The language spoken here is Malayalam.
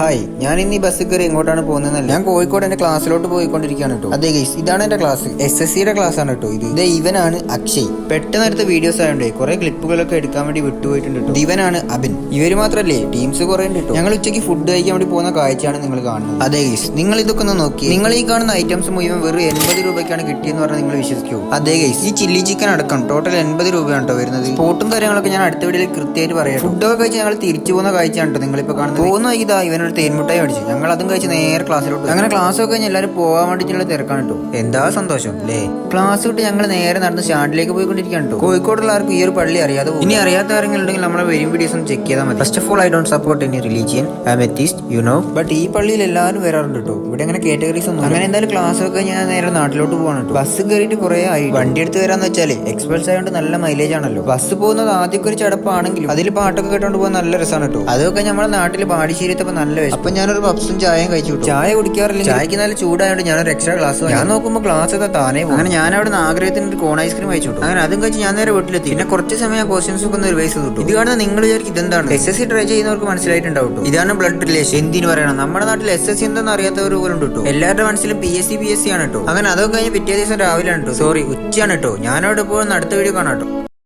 ഹായ്, ഞാൻ ഇന്ന് ഈ ബസ് കയറി എങ്ങോട്ടാണ് പോകുന്നതെന്നല്ല, ഞാൻ കോഴിക്കോട് എന്റെ ക്ലാസ്സിലോട്ട് പോയിക്കൊണ്ടിരിക്കുകയാണ് കേട്ടോ. അതെ ഗൈസ്, ഇതാണ് എന്റെ ക്ലാസ്. SSCയുടെ ക്ലാസ് ആണ് കേട്ടോ. ഇത് ഇവനാണ് അക്ഷയ്. പെട്ടെന്ന് എടുത്ത വീഡിയോസ് ആയതുകൊണ്ട് കുറെ ക്ലിപ്പുകളൊക്കെ എടുക്കാൻ വേണ്ടി വിട്ടുപോയിട്ടുണ്ട് കേട്ടോ. ഇവനാണ് അബിൻ. ഇവര് മാത്രല്ലേ, ടീംസ് കുറെ ഉണ്ട് കേട്ടോ. ഞങ്ങൾ ഉച്ചയ്ക്ക് ഫുഡ് കഴിക്കാൻ വേണ്ടി പോകുന്ന കാഴ്ചയാണ് നിങ്ങൾ കാണുന്നത്. അതെ ഗൈസ്, നിങ്ങൾ ഇതൊക്കെ ഒന്ന് നോക്കി. നിങ്ങൾ ഈ കാണുന്ന ഐറ്റംസ് മുഴുവൻ വെറും 80 രൂപയ്ക്കാണ് കിട്ടിയെന്ന് പറഞ്ഞാൽ നിങ്ങൾ വിശ്വസിക്കൂ? അതെ ഗൈസ്, ഈ ചില്ലി ചിക്കൻ അടക്കം ടോട്ടൽ 80 രൂപയാണ് കേട്ടോ വരുന്നത്. സ്പോട്ടും കാര്യങ്ങളൊക്കെ ഞാൻ അടുത്ത വീഡിയോയിൽ കൃത്യമായിട്ട് പറയാം. ഫുഡൊക്കെ കഴിച്ച് ഞങ്ങൾ തിരിച്ചു പോകുന്ന കാഴ്ചയാണ് കേട്ടോ നിങ്ങളിപ്പോ കാണുന്നത്. പോകുന്ന ഇതാ ഇവനൊരു തേൻമുട്ടായി മേടിച്ചു. ഞങ്ങൾ അതും കഴിച്ച് നേരെ ക്ലാസ്സിലോട്ട്. അങ്ങനെ ക്ലാസ് ഒക്കെ കഴിഞ്ഞ് എല്ലാവരും പോകാൻ വേണ്ടിയിട്ടുള്ള തിരക്കാണ് കേട്ടോ. എന്താ സന്തോഷം അല്ലേ? ക്ലാസ് വിട്ട് ഞങ്ങൾ നേരെ നടന്ന് സ്റ്റാൻഡിലേക്ക് പോയിക്കൊണ്ടിരിക്കുകയാണ് കേട്ടോ. കോഴിക്കോടുള്ളവർക്ക് ഈ ഒരു പള്ളി അറിയാതെ പോകും. ഇനി അറിയാത്ത ആരെങ്കിലും ഉണ്ടെങ്കിൽ നമ്മളെ വരും വീഡിയോസ് ഒന്ന് ചെക്ക് ചെയ്താൽ മതി. First of all, I don't support any religion. I M atheist, you know. But ഈ പള്ളിയിൽ എല്ലാവരും വരാറുണ്ട് കേട്ടോ. ഇവിടെ അങ്ങനെ കാറ്റഗറീസ് ഒന്നും. അങ്ങനെ എന്തായാലും ക്ലാസ് ഒക്കെ ഞാൻ നേരെ നാട്ടിലോട്ട് പോകാണ് കേട്ടോ. ബസ് കയറിയിട്ട് കുറെ ആയി. വണ്ടി എടുത്ത് വരാന്ന് വെച്ചാൽ എക്സ്പ്രസ് ആയതുകൊണ്ട് നല്ല മൈലേജ് ആണല്ലോ. ബസ് പോകുന്നത് ആദ്യമൊക്കെ ഒരു ചടപ്പാണെങ്കിലും അതിൽ പാട്ടൊക്കെ കേട്ടോണ്ട് പോകാൻ നല്ല രസമാണ് കേട്ടോ. അതൊക്കെ നമ്മുടെ നാട്ടിൽ പാടിശ്ശേരിയത്തപ്പോ നല്ല വിഷം. അപ്പൊ ഞാനൊരു പപ്സും ചായയും കഴിച്ചു. ചായ കുടിക്കാറില്ല, ചായക്ക് നല്ല ചൂടായതുകൊണ്ട് ഞാനൊരു എക്സ്ട്രാ ഗ്ലാസ്. ഞാൻ നോക്കുമ്പോൾ ഗ്ലാസ് ഒക്കെ താനേ പോകും. അങ്ങനെ ഞാൻ അവിടെ നിന്ന് ആഗ്രഹത്തിന് ഒരു കോൺ ഐസ്ക്രീം കഴിച്ചു. അങ്ങനെ അതും കഴിച്ച് ഞാൻ നേരെ വീട്ടിലെത്തി. പിന്നെ കുറച്ച് സമയം ക്വസ്റ്റ്യൻസ് ഒക്കെ ഒന്ന് റിവൈസ് ചെയ്തു. ഇത് കാണുന്ന നിങ്ങൾ വിചാരിക്കും ഇതെന്താണ്? SSC ട്രൈ ചെയ്യുന്നവർക്ക് മനസ്സിലായിട്ടുണ്ടാവും. ഇതാണ് ബ്ലഡ് റിലേഷൻ. എന്തിനു പറയണം, നമ്മുടെ നാട്ടിൽ SSC എന്തെന്ന് അറിയാത്തവർ പോലും ഉണ്ട് കേട്ടോ. എല്ലാവരുടെ മനസ്സിലും PSC ആണ് കേട്ടോ. അങ്ങനെ അതൊക്കെ കഴിഞ്ഞ് പിറ്റേ ദിവസം രാവിലെ ആണ് കേട്ടോ. സോറി, ഉച്ചയാണ് കേട്ടോ. ഞാനവിടെ പോകുന്ന അടുത്ത വീഡിയോ കാണാം കേട്ടോ.